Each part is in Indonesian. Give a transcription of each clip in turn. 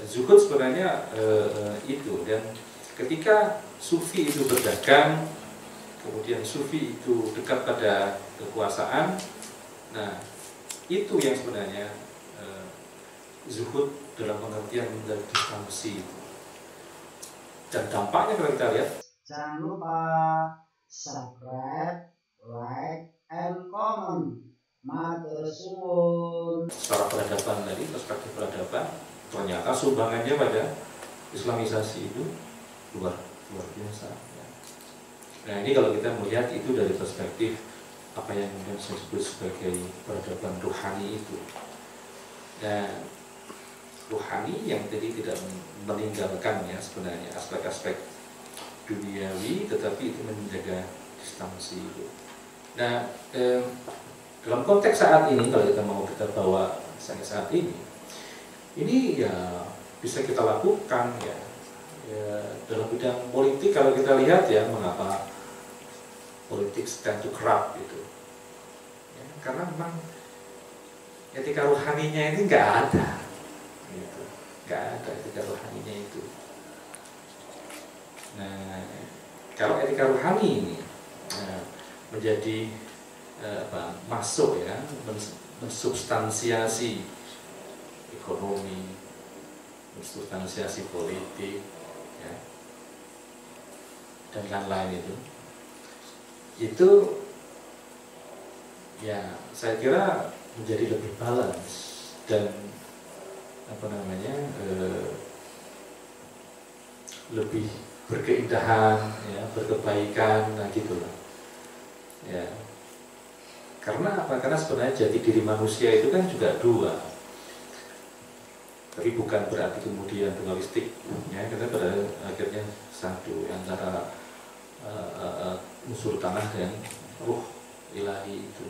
zuhud sebenarnya itu. Dan ketika sufi itu berdagang, kemudian sufi itu dekat pada kekuasaan, nah itu yang sebenarnya zuhud dalam pengertian menjadi distansi. Dan dampaknya kalau kita lihat, jangan lupa subscribe, like, and comment. Matur suwun. Secara peradaban tadi, perspektif peradaban, ternyata sumbangannya pada Islamisasi itu luar biasa. Nah ini kalau kita melihat itu dari perspektif apa yang kemudian saya sebut sebagai peradaban rohani itu. Dan rohani yang tadi tidak meninggalkan ya sebenarnya aspek-aspek duniawi, tetapi itu menjaga distansi itu. Nah dalam konteks saat ini, kalau kita mau kita bawa saat ini ya bisa kita lakukan ya dalam bidang politik. Kalau kita lihat ya mengapa politik tend to corrupt gitu ya, karena memang etika rohaninya ini nggak ada gitu. Nggak ada etika rohaninya itu. Nah kalau etika rohani ini menjadi masuk ya, mensubstansiasi ekonomi, mensubstansiasi politik ya, dan lain-lain itu ya saya kira menjadi lebih balance dan lebih berkeindahan ya, berkebaikan, nah gitu lah ya. Karena apa? Karena sebenarnya jati diri manusia itu kan juga dua, tapi bukan berarti kemudian dualistik ya, kita pada akhirnya satu antara unsur tanah dan ruh ilahi itu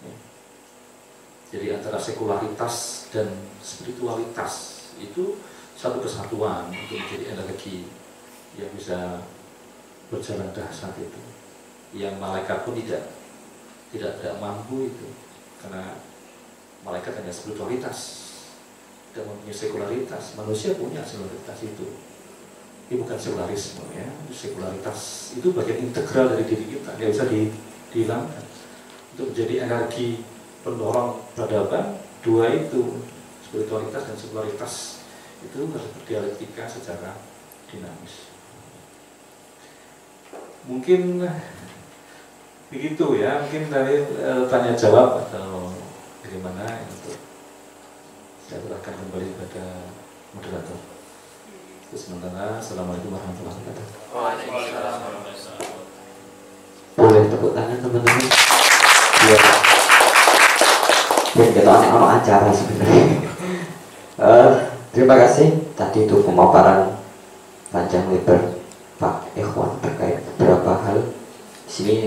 ya. Jadi antara sekularitas dan spiritualitas itu satu kesatuan untuk menjadi energi yang bisa berjalan dahsyat itu, yang malaikat pun tidak mampu itu, karena malaikat hanya spiritualitas dan mempunyai sekularitas. Manusia punya sekularitas itu. Ini bukan sekularisme ya, sekularitas itu bagian integral dari diri kita, nggak bisa dihilangkan. Untuk menjadi energi pendorong peradaban, dua itu, spiritualitas dan sekularitas itu harus berdialektika secara dinamis. Mungkin begitu ya, mungkin dari tanya jawab atau bagaimana itu saya serahkan kembali kepada moderator. Terus sementara, assalamualaikum warahmatullahi wabarakatuh. Waalaikumsalam warahmatullahi wabarakatuh. Boleh tepuk tangan teman-teman. Biar kita ono acara sebenarnya. Terima kasih. Tadi itu pemaparan panjang lebar Pak Ikhwan terkait beberapa hal. Di sini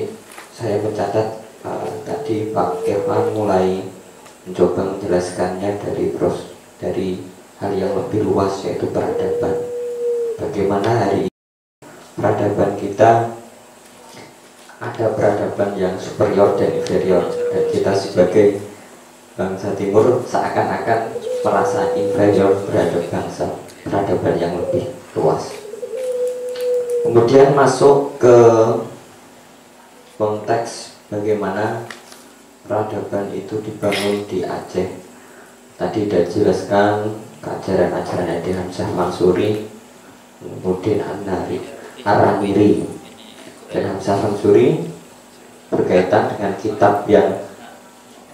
saya mencatat tadi Pak Irfan mulai mencoba menjelaskannya dari hal yang lebih luas, yaitu peradaban. Bagaimana hari ini peradaban kita ada peradaban yang superior dan inferior, dan kita sebagai bangsa Timur seakan-akan merasa inferior terhadap bangsa peradaban yang lebih luas. Kemudian masuk ke konteks bagaimana peradaban itu dibangun di Aceh. Tadi sudah dijelaskan ajaran-ajaran Edi Hamzah Mansuri, kemudian Aramiri dan Hamzah Mansuri berkaitan dengan kitab yang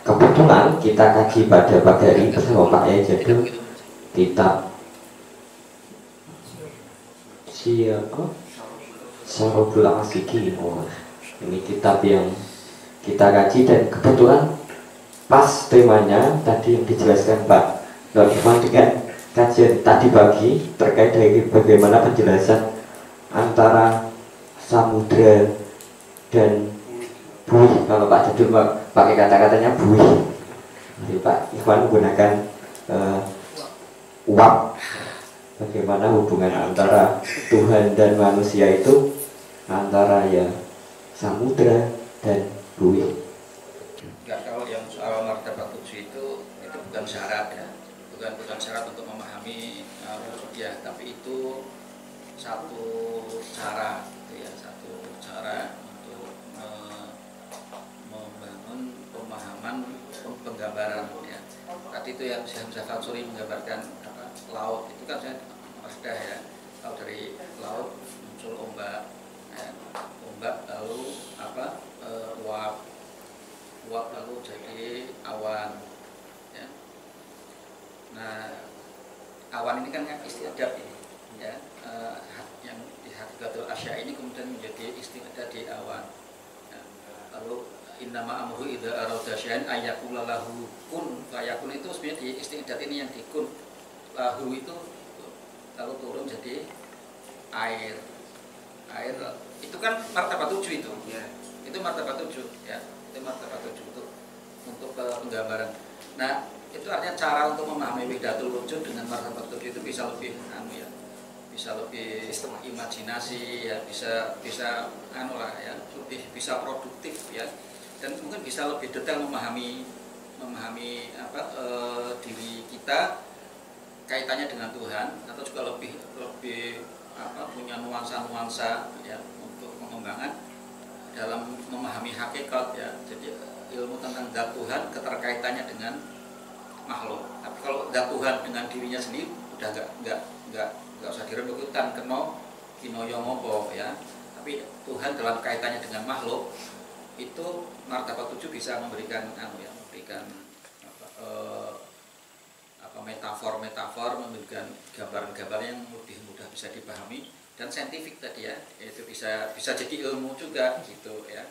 kebetulan kita kaji pada pagi hari bersama Pak Jadul, kitab siapa? Syarobul Asiki. Ini kitab yang kita kaji dan kebetulan pas temanya tadi yang dijelaskan Pak Irfan dengan kajian tadi pagi terkait dengan bagaimana penjelasan antara samudra dan buih. Kalau Pak Jadul pakai kata-katanya buih, jadi Pak Irfan menggunakan uap. Bagaimana hubungan antara Tuhan dan manusia itu, antara ya samudra dan buih. Enggak, kalau yang soal martabat tujuh itu bukan syarat ya, bukan syarat untuk memahami saja, tapi itu satu cara, gitu ya, satu cara untuk membangun pemahaman penggambaran ya. Tadi itu yang Syekh Hamzah Fansuri menggambarkan apa, laut itu kan saya ada ya, kalau dari laut muncul ombak ya, ombak lalu apa uap lalu jadi awan ya. Nah awan ini kan istiadat ini ya, yang di Hakikatul Asya ini kemudian menjadi istiadat di awan ya. Lalu innama amruhu idza arada syai'an ayyaqula lahu kun fayakun, itu sebenarnya di istiadat ini yang di kun lahu itu lalu turun jadi air itu kan martabat 7 itu ya. Itu martabat 7 ya, itu martabat 7 untuk penggambaran. Nah itu artinya cara untuk memahami wahdatul wujud dengan martabat 7 itu bisa lebih ya, bisa lebih imajinasi ya, bisa lah ya, lebih bisa produktif ya, dan mungkin bisa lebih detail memahami apa diri kita kaitannya dengan Tuhan, atau juga lebih apa punya nuansa ya untuk pengembangan dalam memahami hakikat ya. Jadi ilmu tentang zat Tuhan keterkaitannya dengan makhluk. Tapi kalau zat Tuhan dengan dirinya sendiri udah enggak usah direbutan keno kinoyo ngopo ya. Tapi Tuhan dalam kaitannya dengan makhluk itu martabat 7 bisa memberikan memberikan metafor, memberikan gambaran-gambaran yang lebih mudah bisa dipahami, dan saintifik tadi ya, itu bisa jadi ilmu juga gitu ya.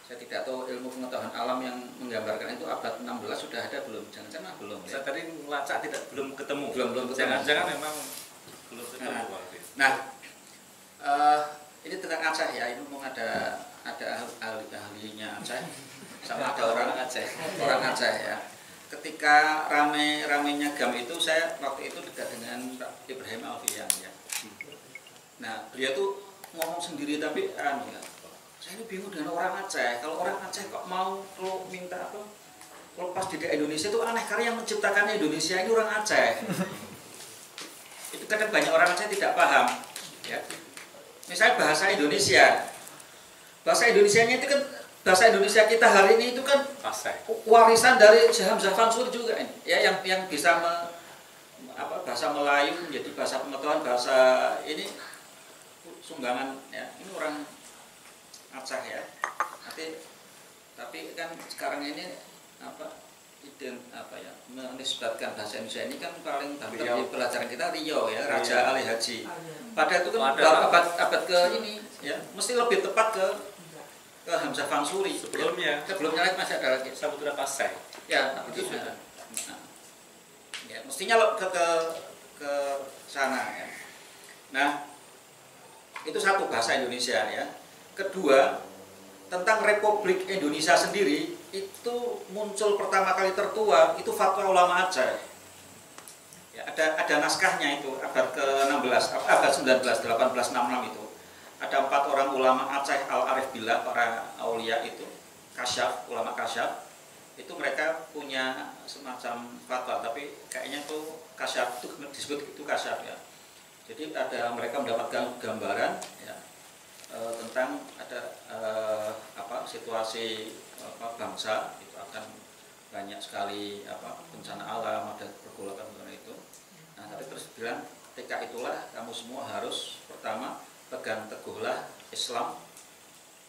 Saya tidak tahu ilmu pengetahuan alam yang menggambarkan itu abad 16 sudah ada belum? Jangan-jangan belum ya. Saya tadi melacak belum ketemu. Belum ketemu. Jangan-jangan memang belum ketemu. Nah, ini tentang Aceh ya, ini memang ada ahlinya Aceh sama ada orang Aceh ya. Ketika ramenya GAM itu, saya waktu itu dekat dengan Pak Ibrahim Alfian ya. Nah beliau tuh ngomong sendiri, tapi ya, saya ini bingung dengan orang Aceh. Kalau orang Aceh kok mau kalau minta apa, kalau pas di Indonesia itu aneh, karena yang menciptakan Indonesia ini orang Aceh. Itu kadang banyak orang Aceh tidak paham ya. Misalnya bahasa Indonesianya itu kan, bahasa Indonesia kita hari ini itu kan warisan dari Syekh Hamzah Fansuri juga ini, ya, yang bisa bahasa Melayu menjadi bahasa pengetahuan, bahasa ini sumbangan ya, ini orang Aceh ya. Tapi kan sekarang ini menisbatkan bahasa Indonesia ini kan paling banter di pelajaran kita Rio ya, Raja Ali Haji. Padahal itu kan abad ke ini ya, mesti lebih tepat ke Hamzah Fansuri. Sebelumnya lagi masih ada lagi Samudra Pasai. Ya, itu sudah. Ya, mestinya lo ke sana ya. Nah, itu satu bahasa Indonesia ya. Kedua, tentang Republik Indonesia sendiri itu muncul pertama kali tertua itu Fatwa Ulama Aceh. Ya, ada naskahnya itu abad ke-16, abad 19, 1866 itu. Ada 4 orang ulama Aceh Al-Arif Billah, para aulia itu, kasyaf, ulama kasyaf. Itu mereka punya semacam fatwa, tapi kayaknya tuh kasyaf itu disebut itu kasyaf ya. Jadi mereka mendapatkan gambaran ya, tentang ada situasi bangsa itu akan banyak sekali bencana alam, ada pergolakan itu. Nah, tapi terus bilang ketika itulah kamu semua harus pertama pegang teguhlah Islam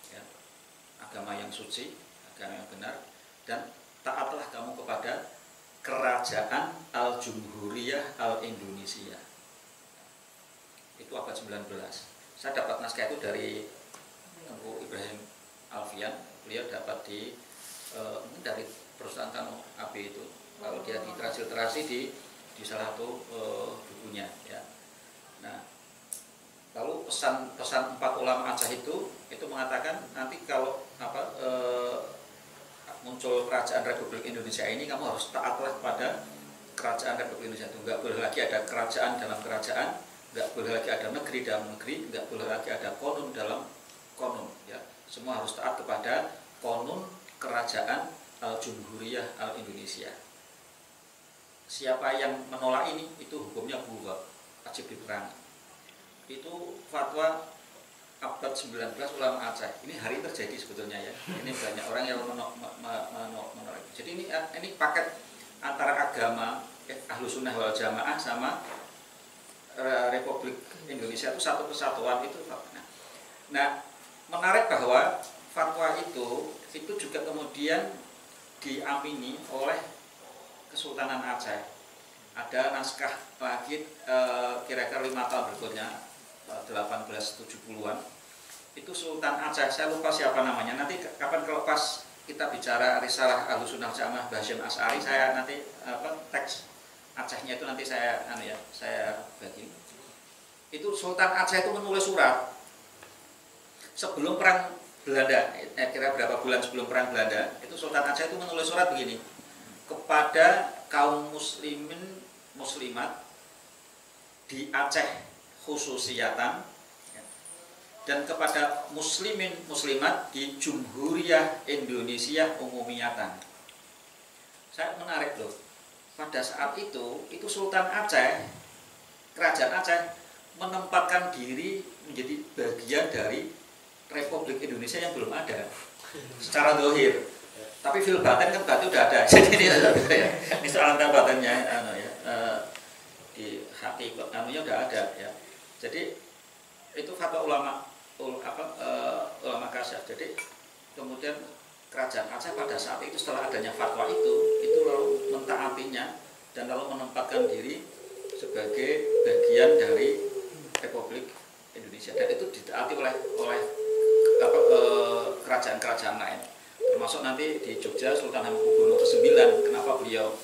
ya, agama yang suci, agama yang benar, dan taatlah kamu kepada Kerajaan Al-Jumhuriyah Al-Indonesia. Itu abad 19. Saya dapat naskah itu dari Tengku Ibrahim Alfian. Beliau dapat dari perusahaan Tano AB itu. Kalau dia diterasi di salah satu bukunya ya. Nah, lalu pesan 4 ulama Aceh itu mengatakan nanti kalau muncul kerajaan Republik Indonesia ini, kamu harus taatlah kepada kerajaan Republik Indonesia itu. Enggak boleh lagi ada kerajaan dalam kerajaan, enggak boleh lagi ada negeri dalam negeri, enggak boleh lagi ada konun dalam konun ya. Semua harus taat kepada konun Kerajaan Al-Jumhuriyah Al-Indonesia. Siapa yang menolak ini itu hukumnya bubar. wajib diperangi. Itu fatwa abad 19 ulama Aceh. Ini hari terjadi sebetulnya ya. Ini banyak orang yang menolak. Jadi ini paket antara agama Ahlus Sunnah wal Jamaah sama Republik Indonesia itu satu kesatuan itu. Nah, menarik bahwa fatwa itu juga kemudian diamini oleh Kesultanan Aceh. Ada naskah lagi kira-kira 5 tahun berikutnya, 1870-an. Itu Sultan Aceh, saya lupa siapa namanya. Nanti kapan kalau pas kita bicara risalah Ahlus Sunnah Jamaah Hasyim Asy'ari, saya nanti teks Acehnya itu nanti saya bagi. Itu Sultan Aceh itu menulis surat sebelum perang Belanda, kira berapa bulan sebelum perang Belanda, itu Sultan Aceh itu menulis surat begini kepada kaum muslimat di Aceh khususiyatan dan kepada muslimat di Jumhuriyah Indonesia umumiyatan. Saya menarik loh. Pada saat itu Sultan Aceh, Kerajaan Aceh menempatkan diri menjadi bagian dari Republik Indonesia yang belum ada secara dohir. Tapi fil batin kan berarti udah ada. Jadi ini soal batinnya di hati udah ada ya. Jadi itu fatwa ulama kasyaf. Jadi kemudian Kerajaan Aceh pada saat itu setelah adanya fatwa itu lalu mentaatinya dan lalu menempatkan diri sebagai bagian dari Republik Indonesia, dan itu ditaati oleh kerajaan-kerajaan lain, termasuk nanti di Jogja Sultan Hamengkubuwono ke-9. Kenapa beliau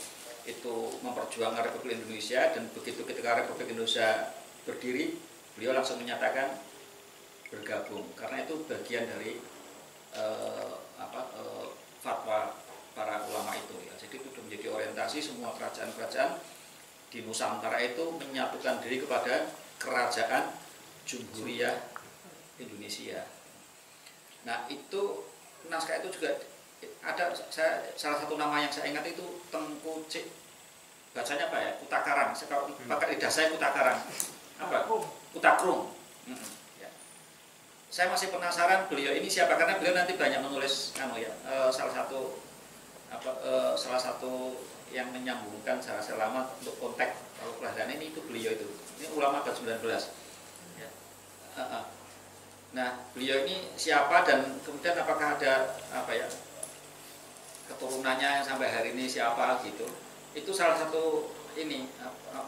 itu memperjuangkan Republik Indonesia, dan begitu ketika Republik Indonesia berdiri beliau langsung menyatakan bergabung karena itu bagian dari fatwa para ulama itu ya. Jadi itu sudah menjadi orientasi semua kerajaan-kerajaan di Nusantara itu menyatukan diri kepada Kerajaan Jumhuriyah Indonesia. Nah, itu naskah itu juga ada salah satu nama yang saya ingat itu Tengku Cik, bacanya apa ya? Kutakarang. Kalau pakai lidah saya Kutakarang. Apa? Kutakrung. Saya masih penasaran beliau ini siapa, karena beliau nanti banyak menulis salah satu yang menyambungkan secara selamat untuk konteks kalau kelahiran ini itu beliau itu. Ini ulama abad 19. Ya. Nah, beliau ini siapa dan kemudian apakah ada keturunannya yang sampai hari ini siapa gitu. Itu salah satu ini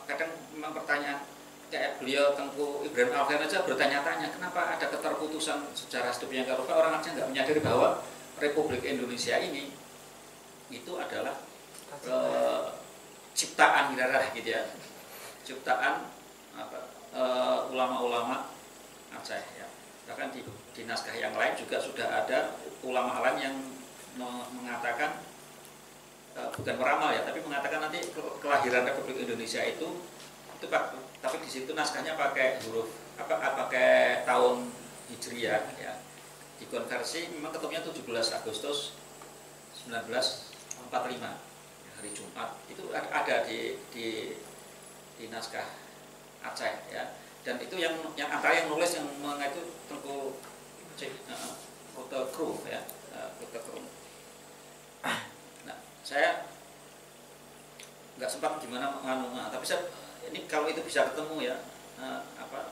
kadang memang pertanyaan kayak beliau Tengku Ibrahim Alfian aja bertanya-tanya kenapa ada keterputusan sejarah sedemikian rupa, orang aja nggak menyadari bahwa Republik Indonesia ini itu adalah ciptaan gitu ya, ciptaan ulama-ulama Aceh ya. Bahkan di naskah yang lain juga sudah ada ulama lain yang mengatakan bukan meramal ya, tapi mengatakan nanti kelahiran Republik Indonesia itu tapi di situ naskahnya pakai huruf pakai tahun Hijriah ya. Dikonversi memang ketemunya 17 Agustus 1945 hari Jumat. Itu ada di naskah Aceh ya. Dan itu yang antara yang nulis yang itu Tengku Kutakrung ya, Kutakrung. Nah, saya nggak sempat gimana tapi ini kalau itu bisa ketemu ya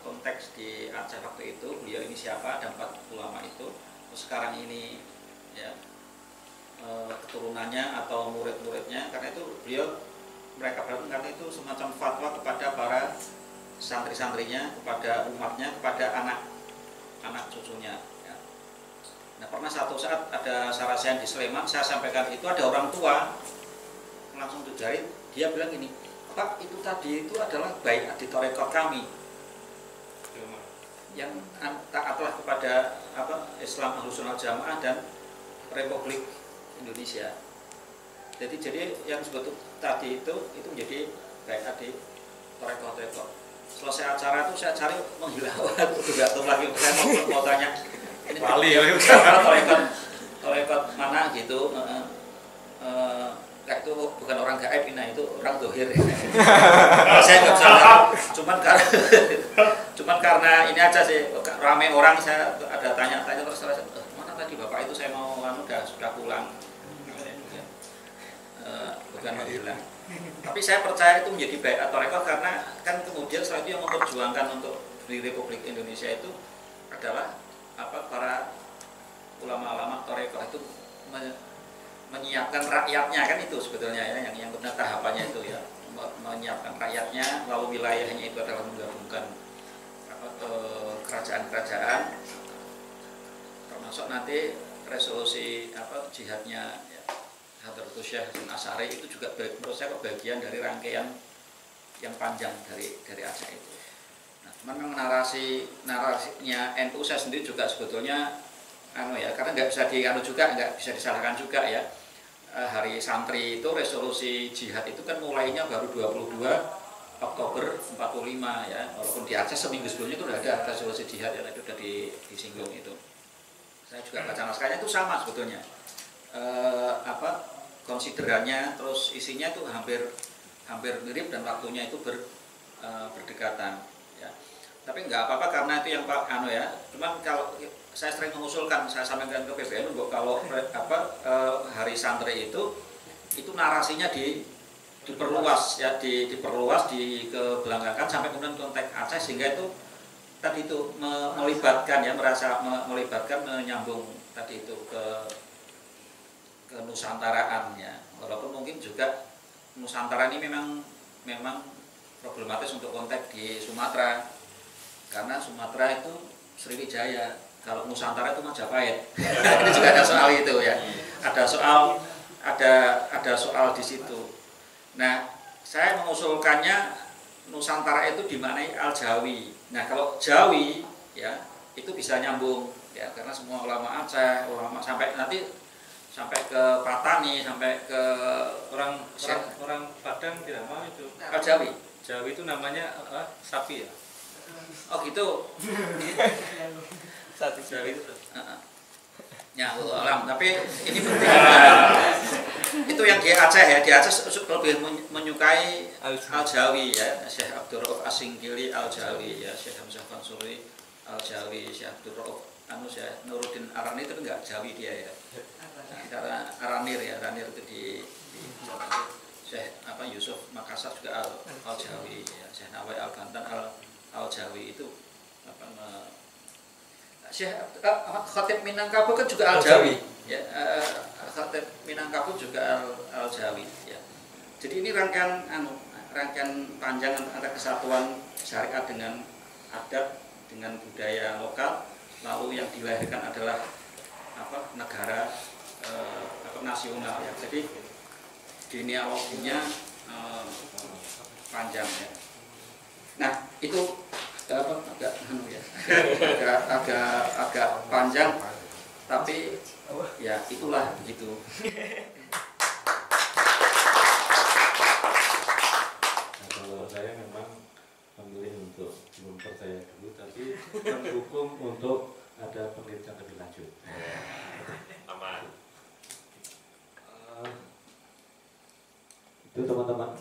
konteks di Aceh waktu itu beliau ini siapa, dan 4 ulama itu sekarang ini ya keturunannya atau murid-muridnya, karena itu mereka berangkat itu semacam fatwa kepada para santri-santrinya, kepada umatnya, kepada anak cucunya ya. Nah, pernah satu saat ada sarasian di Sleman, saya sampaikan itu ada orang tua langsung dijari, dia bilang gini, Pak, itu tadi itu adalah baiat di tarekat kami yang taatlah kepada Islam Ahlus Sunnah Jamaah dan Republik Indonesia. Jadi yang sebetulnya tadi itu menjadi baiat di tarekat. Selesai acara itu saya cari menghilangkan bergantung lagi, saya mau tanya ini tarekat mana gitu. Itu bukan orang gaib, itu orang dohir. Kalau saya nggak bisa lihat, cuman karena ini aja sih rame orang, saya ada tanya-tanya terus mana tadi bapak itu, saya mau sudah pulang, bukan mau bilang. Tapi saya percaya itu menjadi baik atau rekor karena kan kemudian setelah itu yang memperjuangkan untuk di Republik Indonesia itu adalah para ulama-ulama Torekoh itu menyiapkan rakyatnya, kan itu sebetulnya ya yang benar tahapannya itu ya, menyiapkan rakyatnya, lalu wilayahnya itu adalah menggabungkan kerajaan-kerajaan, termasuk nanti resolusi jihadnya ya, Hadratus Syekh Hasan Asy'ari itu juga menurut saya bagian dari rangkaian yang panjang dari Aceh itu. Nah, cuman memang narasinya NU saya sendiri juga sebetulnya karena nggak bisa nggak bisa disalahkan juga ya. Hari Santri itu resolusi jihad itu kan mulainya baru 22 Oktober 45 ya, walaupun di Aceh seminggu sebelumnya itu sudah ada resolusi jihad ya, itu sudah disinggung itu. Saya juga baca naskahnya itu sama sebetulnya, konsiderannya terus isinya itu hampir mirip dan waktunya itu berdekatan ya. Tapi nggak apa-apa karena itu yang cuman kalau saya sering mengusulkan, saya sampaikan ke PBNU kalau Hari Santri itu narasinya diperluas ya, diperluas, dikebelakangkan sampai kemudian konteks Aceh, sehingga itu tadi itu melibatkan ya, melibatkan menyambung tadi itu ke Nusantaraan ya. Walaupun mungkin juga Nusantara ini memang problematis untuk konteks di Sumatera, karena Sumatera itu Sriwijaya. Kalau Nusantara itu Majapahit. Ini juga ada soal itu ya. Ada soal di situ. Nah, saya mengusulkannya Nusantara itu dimaknai Al-Jawi. Nah, kalau Jawi ya itu bisa nyambung ya, karena semua ulama Aceh, ulama sampai ke Patani, sampai ke orang Padang tidak mau itu. Jawi. Jawi itu namanya sapi ya. Oh gitu. Jawi itu. Ya, alam. Tapi ini penting. Itu yang di Aceh ya. Di Aceh lebih menyukai Al-Jawi ya. Syekh Abdul Rauf As-Singkili Al-Jawi ya. Syekh Hamzah Fansuri Al-Jawi. Syekh Abdul Rauf Syekh Nuruddin Arani itu enggak Jawi dia ya. Antara Aranir ya. Aranir itu di Syekh Yusuf Makassar juga Al-Jawi ya. Syekh Nawai Al-Bantan Al-Jawi itu Syekh Khatib Minangkabau kan juga Al-Jawi ya. Khatib Minangkabau juga Al-Jawi ya. Jadi ini rangkaian panjang antara kesatuan syariat dengan adat dengan budaya lokal, lalu yang dilahirkan adalah negara nasional ya. Jadi genealoginya panjang ya. Nah, itu agak panjang, tapi ya itulah begitu. Nah, kalau saya memang memilih untuk belum percaya dulu, tapi mendukung untuk ada penelitian lebih lanjut. Aman. Itu teman-teman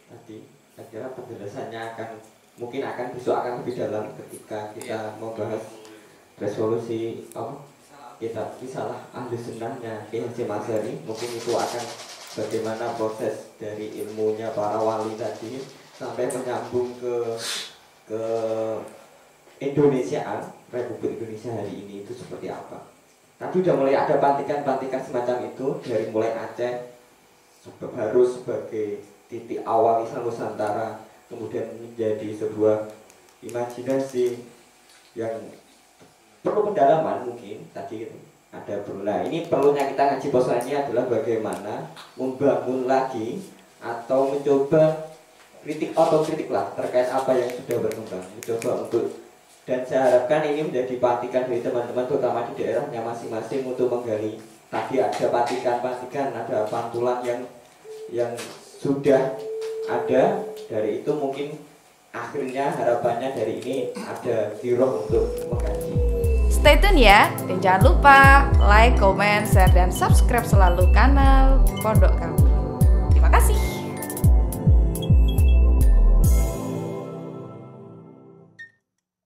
tadi saya kira penjelasannya mungkin akan lebih dalam ketika kita membahas resolusi kitab Risalah Ahli Sunnahnya Kiai Hasyim Asy'ari. Mungkin itu akan bagaimana proses dari ilmunya para wali tadi sampai menyambung ke Indonesiaan, Republik Indonesia hari ini itu seperti apa. Tadi udah mulai ada pantikan-pantikan semacam itu dari mulai Aceh harus sebagai titik awal Islam Nusantara, kemudian menjadi sebuah imajinasi yang perlu pendalaman. Mungkin tadi ada ini perlunya kita ngaji poso ini adalah bagaimana membangun lagi atau mencoba otokritik lah terkait apa yang sudah berkembang, mencoba untuk, dan saya harapkan ini menjadi pantikan dari teman-teman terutama di daerahnya masing-masing untuk menggali. Tadi ada pantikan, ada pantulan yang sudah ada. Dari itu mungkin akhirnya harapannya dari ini ada giroh untuk mengkaji. Stay tune ya, dan jangan lupa like, comment, share, dan subscribe selalu kanal Pondok Kamu.